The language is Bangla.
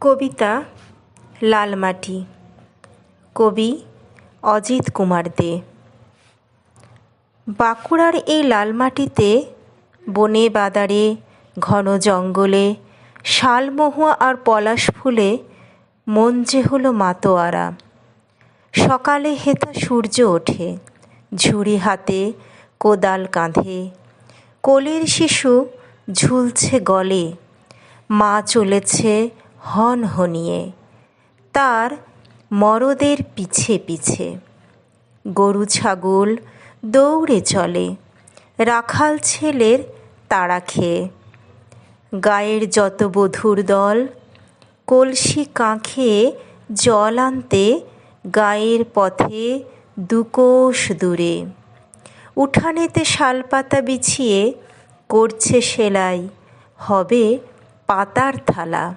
কবিতা লালমাটি। কবি অজিত কুমার দে। বাঁকুড়ার এই লালমাটিতে বনে বাদারে ঘন জঙ্গলে শালমহুয়া আর পলাশ ফুলে মন যে হলো মাতোয়ারা। সকালে হেথা সূর্য ওঠে, ঝুড়ি হাতে কোদাল কাঁধে, কোলের শিশু ঝুলছে গলে, মা চলেছে হনহনিয়ে তার মরদের পিছে পিছে। গরু ছাগল দৌড়ে চলে রাখাল ছেলের তাড়া খেয়ে। গায়ের যত বধূর দল কলসি কাঁখে জল আনতে গায়ের পথে দুকোশ দূরে। উঠানেতে শালপাতা বিছিয়ে করছে সেলাই, হবে পাতার থালা।